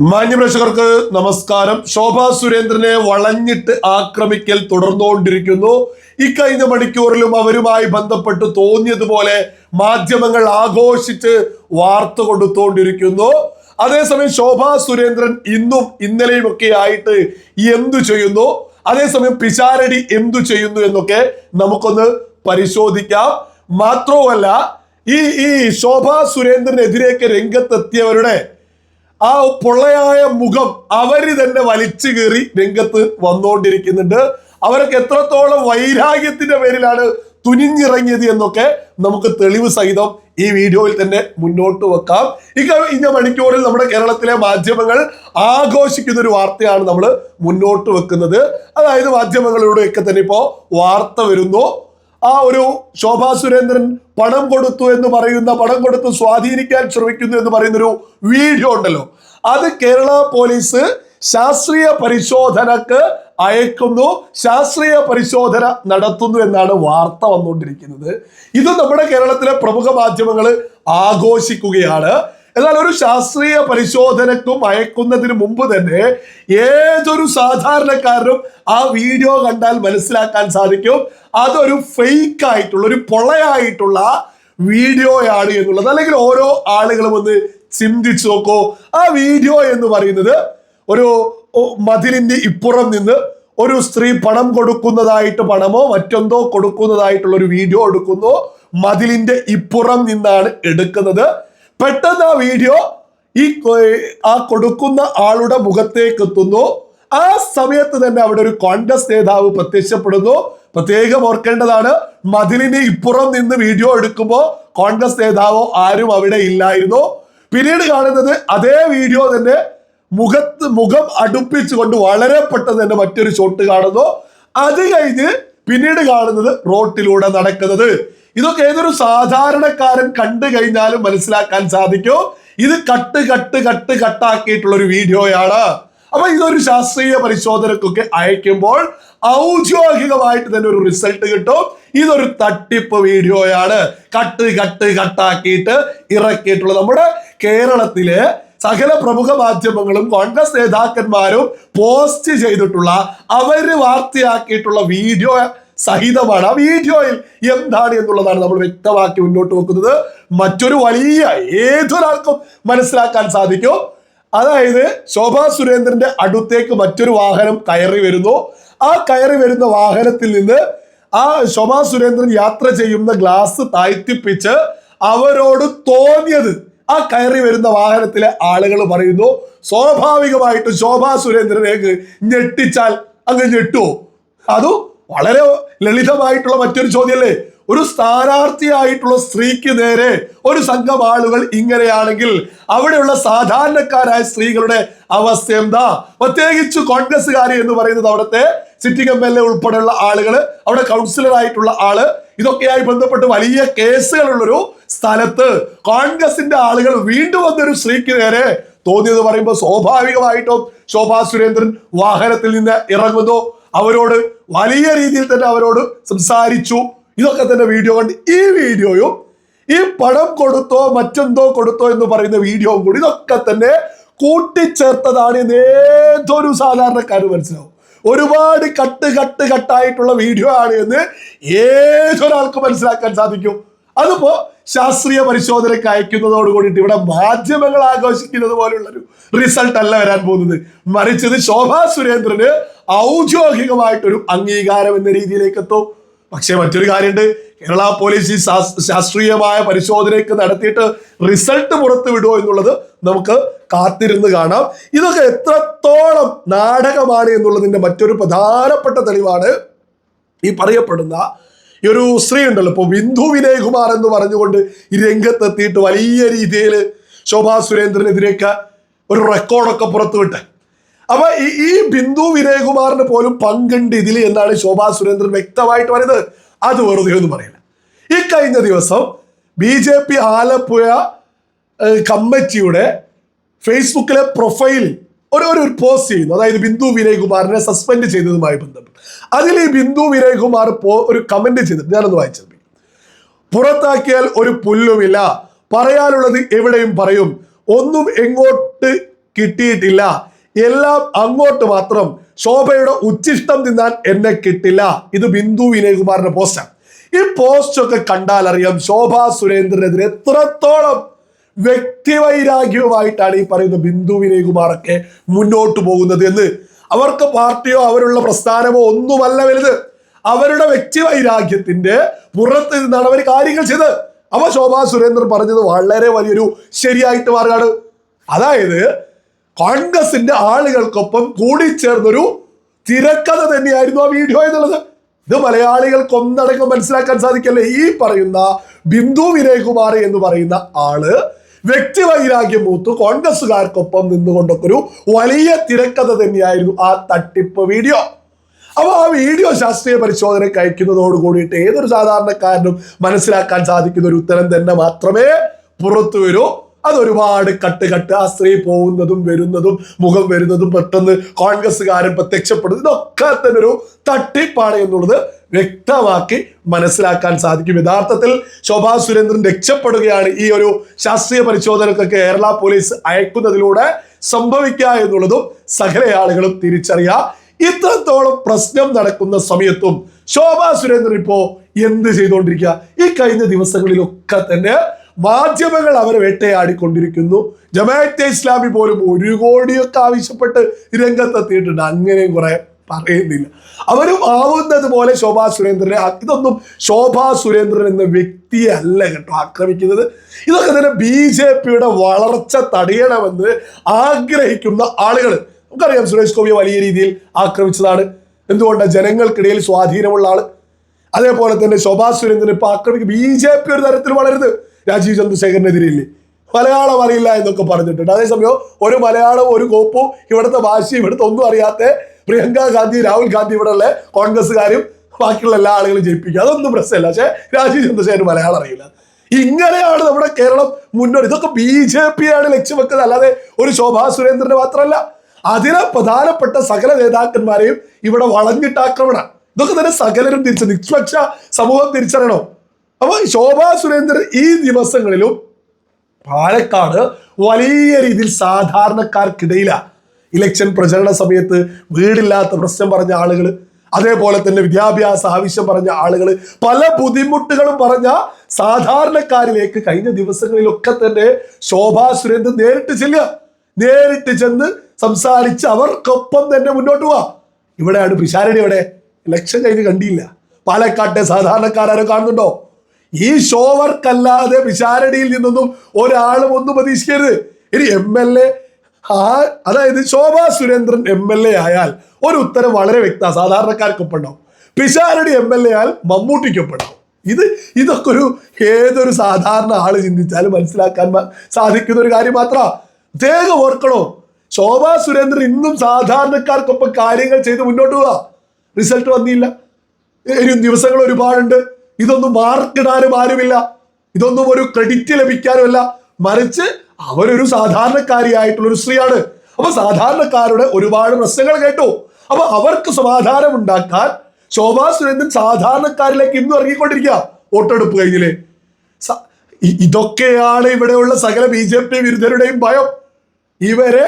മാന്യപ്രേക്ഷകർക്ക് നമസ്കാരം. ശോഭാ സുരേന്ദ്രനെ വളഞ്ഞിട്ട് ആക്രമിക്കൽ തുടർന്നുകൊണ്ടിരിക്കുന്നു. ഇക്കഴിഞ്ഞ മണിക്കൂറിലും അവരുമായി ബന്ധപ്പെട്ട് തോന്നിയതുപോലെ മാധ്യമങ്ങൾ ആഘോഷിച്ച് വാർത്ത കൊടുത്തുകൊണ്ടിരിക്കുന്നു. അതേസമയം ശോഭാ സുരേന്ദ്രൻ ഇന്നും ഇന്നലെയും ഒക്കെ ആയിട്ട് എന്തു ചെയ്യുന്നു, അതേസമയം പിഷാരടി എന്തു ചെയ്യുന്നു എന്നൊക്കെ നമുക്കൊന്ന് പരിശോധിക്കാം. മാത്രവുമല്ല ഈ ശോഭാ സുരേന്ദ്രനെതിരേക്ക് രംഗത്തെത്തിയവരുടെ ആ പൊള്ളയായ മുഖം അവര് തന്നെ വലിച്ചു കീറി രംഗത്ത് വന്നുകൊണ്ടിരിക്കുന്നുണ്ട്. അവരൊക്കെ എത്രത്തോളം വൈരാഗ്യത്തിന്റെ പേരിലാണ് തുനിഞ്ഞിറങ്ങിയത് എന്നൊക്കെ നമുക്ക് തെളിവ് സഹിതം ഈ വീഡിയോയിൽ തന്നെ മുന്നോട്ട് വെക്കാം. ഇക്കഴിഞ്ഞ മണിക്കൂറിൽ നമ്മുടെ കേരളത്തിലെ മാധ്യമങ്ങൾ ആഘോഷിക്കുന്ന ഒരു വാർത്തയാണ് നമ്മൾ മുന്നോട്ട് വെക്കുന്നത്. അതായത് മാധ്യമങ്ങളിലൂടെയൊക്കെ തന്നെ ഇപ്പോ വാർത്ത വരുന്നു. ആ ഒരു ശോഭാ സുരേന്ദ്രൻ പണം കൊടുത്തു എന്ന് പറയുന്ന, പണം കൊടുത്ത് സ്വാധീനിക്കാൻ ശ്രമിക്കുന്നു എന്ന് പറയുന്ന ഒരു വീഡിയോ ഉണ്ടല്ലോ, അത് കേരള പോലീസ് ശാസ്ത്രീയ പരിശോധനക്ക് അയക്കുന്നു, ശാസ്ത്രീയ പരിശോധന നടത്തുന്നു എന്നാണ് വാർത്ത വന്നുകൊണ്ടിരിക്കുന്നത്. ഇത് നമ്മുടെ കേരളത്തിലെ പ്രമുഖ മാധ്യമങ്ങൾ ആഘോഷിക്കുകയാണ്. എന്നാൽ ഒരു ശാസ്ത്രീയ പരിശോധനക്കും അയക്കുന്നതിന് മുമ്പ് തന്നെ ഏതൊരു സാധാരണക്കാരനും ആ വീഡിയോ കണ്ടാൽ മനസ്സിലാക്കാൻ സാധിക്കും അതൊരു ഫേക്ക് ആയിട്ടുള്ള, ഒരു പൊള്ളയായിട്ടുള്ള വീഡിയോയാണ് എന്നുള്ളത്. അല്ലെങ്കിൽ ഓരോ ആളുകളും ഒന്ന് ചിന്തിച്ചു നോക്കൂ. ആ വീഡിയോ എന്ന് പറയുന്നത് ഒരു മതിലിന്റെ ഇപ്പുറം നിന്ന് ഒരു സ്ത്രീ പണം കൊടുക്കുന്നതായിട്ട്, പണമോ മറ്റെന്തോ കൊടുക്കുന്നതായിട്ടുള്ള ഒരു വീഡിയോ എടുക്കുന്നു. മതിലിന്റെ ഇപ്പുറം നിന്നാണ് എടുക്കുന്നത്. പെട്ടെന്ന് ആ വീഡിയോ ആ കൊടുക്കുന്ന ആളുടെ മുഖത്തേക്ക് എത്തുന്നു. ആ സമയത്ത് തന്നെ അവിടെ ഒരു കോൺഗ്രസ് നേതാവ് പ്രത്യക്ഷപ്പെടുന്നു. പ്രത്യേകം ഓർക്കേണ്ടതാണ്, മതിലിന് ഇപ്പുറം നിന്ന് വീഡിയോ എടുക്കുമ്പോൾ കോൺഗ്രസ് നേതാവോ ആരും അവിടെ ഇല്ലായിരുന്നു. പിന്നീട് കാണുന്നത് അതേ വീഡിയോ തന്നെ മുഖം അടുപ്പിച്ചുകൊണ്ട് വളരെ പെട്ടെന്ന് തന്നെ മറ്റൊരു ഷോട്ട് കാണുന്നു. അത് കഴിഞ്ഞ് പിന്നീട് കാണുന്നത് റോട്ടിലൂടെ നടക്കുന്നത്. ഇതൊക്കെ ഏതൊരു സാധാരണക്കാരൻ കണ്ടു കഴിഞ്ഞാലും മനസ്സിലാക്കാൻ സാധിക്കും ഇത് കട്ടാക്കിയിട്ടുള്ള ഒരു വീഡിയോയാണ്. അപ്പൊ ഇതൊരു ശാസ്ത്രീയ പരിശോധനക്കൊക്കെ അയക്കുമ്പോൾ ഔദ്യോഗികമായിട്ട് തന്നെ ഒരു റിസൾട്ട് കിട്ടും. ഇതൊരു തട്ടിപ്പ് വീഡിയോയാണ്, കട്ടാക്കിയിട്ട് ഇറക്കിയിട്ടുള്ളത്. നമ്മുടെ കേരളത്തിലെ സകല പ്രമുഖ മാധ്യമങ്ങളും കോൺഗ്രസ് നേതാക്കന്മാരും പോസ്റ്റ് ചെയ്തിട്ടുള്ള, അവര് വാർത്തയാക്കിയിട്ടുള്ള വീഡിയോ സഹിതമാണ്. ആ വീഡിയോയിൽ എന്താണ് എന്നുള്ളതാണ് നമ്മൾ വ്യക്തമാക്കി മുന്നോട്ട് വെക്കുന്നത്. മറ്റൊരു വലിയ, ഏതൊരാൾക്കും മനസ്സിലാക്കാൻ സാധിക്കും. അതായത് ശോഭാ സുരേന്ദ്രന്റെ അടുത്തേക്ക് മറ്റൊരു വാഹനം കയറി വരുന്നു. ആ കയറി വരുന്ന വാഹനത്തിൽ നിന്ന് ആ ശോഭാ സുരേന്ദ്രൻ യാത്ര ചെയ്യുന്ന ഗ്ലാസ് താഴ്ത്തിപ്പിച്ച് അവരോട് തോന്നിയത് ആ കയറി വരുന്ന വാഹനത്തിലെ ആളുകൾ പറയുന്നു. സ്വാഭാവികമായിട്ട് ശോഭാ സുരേന്ദ്രനേക്ക് ഞെട്ടിച്ചാൽ അങ്ങ് ഞെട്ടുവോ? അത് വളരെ ലളിതമായിട്ടുള്ള മറ്റൊരു ചോദ്യമല്ലേ. ഒരു സ്ഥാനാർത്ഥിയായിട്ടുള്ള സ്ത്രീക്ക് നേരെ ഒരു സംഘം ആളുകൾ ഇങ്ങനെയാണെങ്കിൽ അവിടെയുള്ള സാധാരണക്കാരായ സ്ത്രീകളുടെ അവസ്ഥ എന്താ? പ്രത്യേകിച്ച് കോൺഗ്രസ്സുകാരി എന്ന് പറയുന്നത് അവിടുത്തെ സിറ്റിംഗ് MLA ഉൾപ്പെടെയുള്ള ആളുകൾ, അവിടെ കൗൺസിലർ ആയിട്ടുള്ള ആള്, ഇതൊക്കെയായി ബന്ധപ്പെട്ട് വലിയ കേസുകളുള്ളൊരു സ്ഥലത്ത് കോൺഗ്രസിന്റെ ആളുകൾ വീണ്ടും വന്നൊരു സ്ത്രീക്ക് നേരെ തോന്നിയത് പറയുമ്പോൾ സ്വാഭാവികമായിട്ടും ശോഭാ സുരേന്ദ്രൻ വാഹനത്തിൽ നിന്ന് ഇറങ്ങുന്നു. അവരോട് വലിയ രീതിയിൽ തന്നെ അവരോട് സംസാരിച്ചു. ഇതൊക്കെ തന്നെ വീഡിയോ കണ്ട് ഈ വീഡിയോയും ഈ പണം കൊടുത്തോ മറ്റെന്തോ കൊടുത്തോ എന്ന് പറയുന്ന വീഡിയോയും കൂടി ഇതൊക്കെ തന്നെ കൂട്ടിച്ചേർത്തതാണ് എന്ന് ഏതൊരു സാധാരണക്കാരന് മനസ്സിലാവും. ഒരുപാട് കട്ടായിട്ടുള്ള വീഡിയോ ആണ് എന്ന് ഏതൊരാൾക്ക് മനസ്സിലാക്കാൻ സാധിക്കും. അതിപ്പോ ശാസ്ത്രീയ പരിശോധനയ്ക്ക് അയക്കുന്നതോട് കൂടിയിട്ട് ഇവിടെ മാധ്യമങ്ങൾ ആഘോഷിക്കുന്നത് പോലുള്ളൊരു റിസൾട്ട് അല്ല വരാൻ പോകുന്നത്. മറിച്ചത് ശോഭാ സുരേന്ദ്രന് ഔദ്യോഗികമായിട്ടൊരു അംഗീകാരം എന്ന രീതിയിലേക്ക് എത്തും. പക്ഷെ മറ്റൊരു കാര്യമുണ്ട്, കേരള പോലീസ് ഈ ശാസ്ത്രീയമായ പരിശോധനയ്ക്ക് നടത്തിയിട്ട് റിസൾട്ട് പുറത്തു വിടുമോ എന്നുള്ളത് നമുക്ക് കാത്തിരുന്ന് കാണാം. ഇതൊക്കെ എത്രത്തോളം നാടകമാണ് എന്നുള്ളതിന്റെ മറ്റൊരു പ്രധാനപ്പെട്ട തെളിവാണ് ഈ പറയപ്പെടുന്ന ഈ ഒരു സ്ത്രീ ഉണ്ടല്ലോ, ഇപ്പൊ ബിന്ദു വിനയകുമാർ എന്ന് പറഞ്ഞുകൊണ്ട് ഈ രംഗത്തെത്തിയിട്ട് വലിയ രീതിയിൽ ശോഭാ സുരേന്ദ്രനെതിരേക്ക് ഒരു റെക്കോർഡൊക്കെ പുറത്തുവിട്ടെ. അപ്പൊ ഈ ബിന്ദു വിനയകുമാറിന് പോലും പങ്കുണ്ട് ഇതിൽ എന്നാണ് ശോഭാ സുരേന്ദ്രൻ വ്യക്തമായിട്ട് പറയുന്നത്. അത് വെറുതെ ഒന്നും പറയില്ല. ഈ കഴിഞ്ഞ ദിവസം BJP ആലപ്പുഴ കമ്മിറ്റിയുടെ ഫേസ്ബുക്കിലെ പ്രൊഫൈൽ ഒരു പോസ്റ്റ് ചെയ്യുന്നു. അതായത് ബിന്ദു വിനയകുമാറിനെ സസ്പെൻഡ് ചെയ്തതുമായി ബന്ധപ്പെട്ട് അതിൽ ഈ ബിന്ദു വിനയകുമാർ ഒരു കമന്റ് ചെയ്തിട്ട് ഞാനൊന്ന് വായിച്ചത്. പുറത്താക്കിയാൽ ഒരു പുല്ലുമില്ല, പറയാനുള്ളത് എവിടെയും പറയും, ഒന്നും എങ്ങോട്ട് കിട്ടിയിട്ടില്ല. എല്ലാം അങ്ങോട്ട് മാത്രം. ശോഭയുടെ ഉച്ചിഷ്ടം തിന്നാൻ എന്നെ കിട്ടില്ല. ഇത് ബിന്ദു വിനയകുമാറിന്റെ പോസ്റ്റാണ്. ഈ പോസ്റ്റ് ഒക്കെ കണ്ടാൽ അറിയാം ശോഭാ സുരേന്ദ്രനെതിരെ എത്രത്തോളം വ്യക്തിവൈരാഗ്യവുമായിട്ടാണ് ഈ പറയുന്ന ബിന്ദു വിനയകുമാറൊക്കെ മുന്നോട്ട് പോകുന്നത് എന്ന്. അവർക്ക് പാർട്ടിയോ അവരുള്ള പ്രസ്ഥാനമോ ഒന്നുമല്ല വലുത്. അവരുടെ വ്യക്തിവൈരാഗ്യത്തിന്റെ പുറത്ത് നിന്നാണ് അവർ കാര്യങ്ങൾ ചെയ്തത്. അവ ശോഭാ സുരേന്ദ്രൻ പറഞ്ഞത് വളരെ വലിയൊരു ശരിയായിട്ട് മാറുകയാണ്. അതായത് കോൺഗ്രസിന്റെ ആളുകൾക്കൊപ്പം കൂടിച്ചേർന്നൊരു തിരക്കഥ തന്നെയായിരുന്നു ആ വീഡിയോ എന്നുള്ളത്. ഇത് മലയാളികൾക്ക് ഒന്നടങ്കം മനസ്സിലാക്കാൻ സാധിക്കല്ലേ. ഈ പറയുന്ന ബിന്ദു വിനയകുമാർ എന്ന് പറയുന്ന ആള് വ്യക്തിവൈരാഗ്യം മൂത്ത് കോൺഗ്രസുകാർക്കൊപ്പം നിന്നുകൊണ്ടൊക്കെ ഒരു വലിയ തിരക്കഥ തന്നെയായിരുന്നു ആ തട്ടിപ്പ് വീഡിയോ. അപ്പൊ ആ വീഡിയോ ശാസ്ത്രീയ പരിശോധനയ്ക്ക് അയക്കുന്നതോട് കൂടിയിട്ട് ഏതൊരു സാധാരണക്കാരനും മനസ്സിലാക്കാൻ സാധിക്കുന്ന ഒരു ഉത്തരം തന്നെ മാത്രമേ പുറത്തു വരൂ. അതൊരുപാട് കട്ട് ആ സ്ത്രീ പോകുന്നതും വരുന്നതും മുഖം വരുന്നതും പെട്ടെന്ന് കോൺഗ്രസ്സുകാരൻ പ്രത്യക്ഷപ്പെടുന്നത് ഇതൊക്കെ തന്നെ ഒരു തട്ടിപ്പാണ് എന്നുള്ളത് വ്യക്തമാക്കി മനസ്സിലാക്കാൻ സാധിക്കും. യഥാർത്ഥത്തിൽ ശോഭാ സുരേന്ദ്രൻ രക്ഷപ്പെടുകയാണ് ഈ ഒരു ശാസ്ത്രീയ പരിശോധനക്കൊക്കെ കേരള പോലീസ് അയക്കുന്നതിലൂടെ സംഭവിക്കുക എന്നുള്ളതും സകല ആളുകളും തിരിച്ചറിയുക. ഇത്രത്തോളം പ്രശ്നം നടക്കുന്ന സമയത്തും ശോഭാ സുരേന്ദ്രൻ ഇപ്പോ എന്ത് ചെയ്തുകൊണ്ടിരിക്കുക? ഈ കഴിഞ്ഞ ദിവസങ്ങളിലൊക്കെ തന്നെ മാധ്യമങ്ങൾ അവരെ വേട്ടയാടിക്കൊണ്ടിരിക്കുന്നു. ജമാഅത്തെ ഇസ്ലാമി പോലും 1 കോടിയൊക്കെ ആവശ്യപ്പെട്ട് രംഗത്തെത്തിയിട്ടുണ്ട്. അങ്ങനെയും കുറെ പറയുന്നില്ല. അവരും ആവുന്നത് പോലെ ശോഭാ സുരേന്ദ്രനെ. ഇതൊന്നും ശോഭാ സുരേന്ദ്രൻ എന്ന വ്യക്തിയെ അല്ല കേട്ടോ ആക്രമിക്കുന്നത്. ഇതൊക്കെ തന്നെ BJPയുടെ വളർച്ച തടയണമെന്ന് ആഗ്രഹിക്കുന്ന ആളുകൾ. നമുക്കറിയാം സുരേഷ് ഗോപിയെ വലിയ രീതിയിൽ ആക്രമിച്ചതാണ്. എന്തുകൊണ്ടാണ്? ജനങ്ങൾക്കിടയിൽ സ്വാധീനമുള്ള ആള്. അതേപോലെ തന്നെ ശോഭാ സുരേന്ദ്രൻ ഇപ്പൊ ആക്രമിക്കും. BJP ഒരു തരത്തിൽ വളരുത്. രാജീവ് ചന്ദ്രശേഖരനെതിരെയില്ലേ മലയാളം അറിയില്ല എന്നൊക്കെ പറഞ്ഞിട്ടുണ്ട്. അതേസമയം ഒരു മലയാളം ഒരു കോപ്പും ഇവിടുത്തെ ഭാഷയും ഇവിടുത്തെ ഒന്നും അറിയാത്ത പ്രിയങ്ക ഗാന്ധി രാഹുൽ ഗാന്ധി ഇവിടെ ഉള്ള കോൺഗ്രസ്സുകാരും ബാക്കിയുള്ള എല്ലാ ആളുകളും ജയിപ്പിക്കുക. അതൊന്നും പ്രശ്നമല്ല. പക്ഷെ രാജീവ് ചന്ദ്രശേഖരൻ മലയാളം അറിയില്ല. ഇങ്ങനെയാണ് നമ്മുടെ കേരളം മുന്നോട്ട്. ഇതൊക്കെ BJP ആണ് ലക്ഷ്യം വെക്കുന്നത്, അല്ലാതെ ഒരു ശോഭാ സുരേന്ദ്രന് മാത്രമല്ല. അതിലെ പ്രധാനപ്പെട്ട സകല നേതാക്കന്മാരെയും ഇവിടെ വളഞ്ഞിട്ട് ആക്രമണം. ഇതൊക്കെ തന്നെ സകലരും നിഷ്പക്ഷ സമൂഹം തിരിച്ചറിയണം. അപ്പൊ ശോഭാ സുരേന്ദ്രൻ ഈ ദിവസങ്ങളിലും പാലക്കാട് വലിയ രീതിയിൽ സാധാരണക്കാർക്കിടയിലാണ്. ഇലക്ഷൻ പ്രചരണ സമയത്ത് വീടില്ലാത്ത പ്രശ്നം പറഞ്ഞ ആളുകൾ, അതേപോലെ തന്നെ വിദ്യാഭ്യാസ ആവശ്യം പറഞ്ഞ ആളുകൾ, പല ബുദ്ധിമുട്ടുകളും പറഞ്ഞ സാധാരണക്കാരിലേക്ക് കഴിഞ്ഞ ദിവസങ്ങളിലൊക്കെ തന്നെ ശോഭാ സുരേന്ദ്രൻ നേരിട്ട് ചെന്ന് സംസാരിച്ച് അവർക്കൊപ്പം തന്നെ മുന്നോട്ട് പോവാ. ഇവിടെയാണ് പിഷാരടി. എവിടെ? ഇലക്ഷൻ കഴിഞ്ഞ് കണ്ടില്ല. പാലക്കാട്ടെ സാധാരണക്കാരും കാണുന്നുണ്ടോ? ഈ ഷോവർക്കല്ലാതെ പിഷാരടിയിൽ നിന്നൊന്നും ഒരാളും ഒന്നും പ്രതീക്ഷിക്കരുത്. ഇനി MLA അതായത് ശോഭാ സുരേന്ദ്രൻ MLA ആയാൽ ഒരു ഉത്തരം വളരെ വ്യക്തമാണ്. സാധാരണക്കാർക്കൊപ്പം ഉണ്ടാവും. പിഷാരടി MLA ആയാൽ മമ്മൂട്ടിക്കൊപ്പം ഉണ്ടാവും. ഇതൊക്കെ ഏതൊരു സാധാരണ ആള് ചിന്തിച്ചാലും മനസ്സിലാക്കാൻ സാധിക്കുന്ന ഒരു കാര്യം മാത്രമാണ്. പ്രത്യേകം ഓർക്കണോ, ശോഭാ സുരേന്ദ്രൻ ഇന്നും സാധാരണക്കാർക്കൊപ്പം കാര്യങ്ങൾ ചെയ്ത് മുന്നോട്ട് പോവാ. റിസൾട്ട് വന്നില്ല, ഇനി ദിവസങ്ങൾ ഒരുപാടുണ്ട്. ഇതൊന്നും മാർക്കിടാനും ആരുമില്ല. ഇതൊന്നും ഒരു ക്രെഡിറ്റ് ലഭിക്കാനുമല്ല. മറിച്ച് അവരൊരു സാധാരണക്കാരിയായിട്ടുള്ള ഒരു സ്ത്രീയാണ്. അപ്പൊ സാധാരണക്കാരുടെ ഒരുപാട് പ്രശ്നങ്ങൾ കേട്ടു. അപ്പൊ അവർക്ക് സമാധാനം ഉണ്ടാക്കാൻ ശോഭാ സുരേന്ദ്രൻ സാധാരണക്കാരിലേക്ക് ഇന്നും ഇറങ്ങിക്കൊണ്ടിരിക്കുക. വോട്ടെടുപ്പ് കഴിഞ്ഞില്ലേ? ഇതൊക്കെയാണ് ഇവിടെയുള്ള സകല BJP വിരുദ്ധരുടെയും ഭയം. ഇവരെ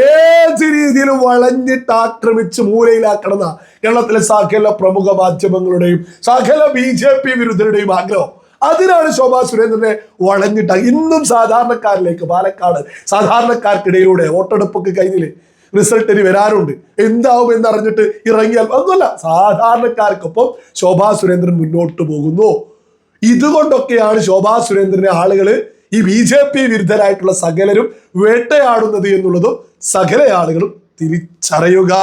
ഏത് രീതിയിലും വളഞ്ഞിട്ട് ആക്രമിച്ച് മൂലയിലാക്കണം എന്നാ കേരളത്തിലെ സകല പ്രമുഖ മാധ്യമങ്ങളുടെയും സകല BJP വിരുദ്ധരുടെയും ആഗ്രഹം. അതിനാണ് ശോഭാ സുരേന്ദ്രനെ വളഞ്ഞിട്ട് ഇന്നും സാധാരണക്കാരിലേക്ക് പാലക്കാട് സാധാരണക്കാർക്കിടയിലൂടെ വോട്ടെടുപ്പൊക്കെ കഴിഞ്ഞില്ലേ, റിസൾട്ട് ഇനി വരാറുണ്ട്, എന്താവും എന്നറിഞ്ഞിട്ട് ഇറങ്ങിയാൽ ഒന്നുമല്ല, സാധാരണക്കാർക്കൊപ്പം ശോഭാ സുരേന്ദ്രൻ മുന്നോട്ട് പോകുന്നു. ഇതുകൊണ്ടൊക്കെയാണ് ശോഭാ സുരേന്ദ്രനെ ആളുകൾ ഈ BJP വിരുദ്ധരായിട്ടുള്ള സകലരും വേട്ടയാടുന്നത് എന്നുള്ളതും സകല ആളുകളും തിരിച്ചറിയുക.